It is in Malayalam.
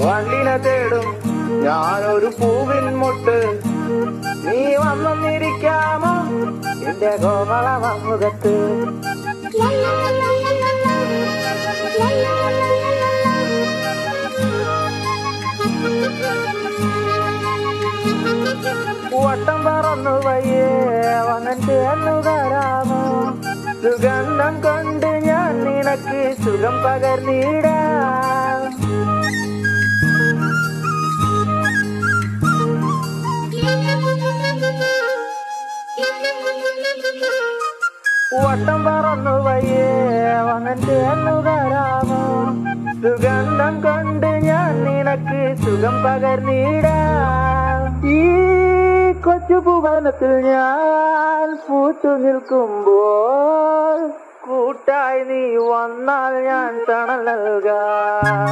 വണ്ടിനെ തേടും ഞാനൊരു പൂവിൻ മുട്ട്, നീ വന്നിരിക്കാമോ എന്റെ കോമള മുഖത്ത്. വട്ടം പറന്നു വയ്യേ വന്നൻ ചേർന്നു തരാമോ, സുഗന്ധം കൊണ്ട് ഞാൻ നിനക്ക് സുഖം പകർന്നിടാം. വട്ടം പറന്നു വയ്യേ വന്നൻ ചേർന്നു തരാമോ, സുഗന്ധം കൊണ്ട് ഞാൻ നിനക്ക് സുഖം പകർന്നിടാം. ഈ കൊച്ചു ഭുവനത്തിൽ ഞാൻ പൂത്തു നിൽക്കുമ്പോൾ കൂട്ടായി നീ വന്നാൽ ഞാൻ തണൽ നൽകാം.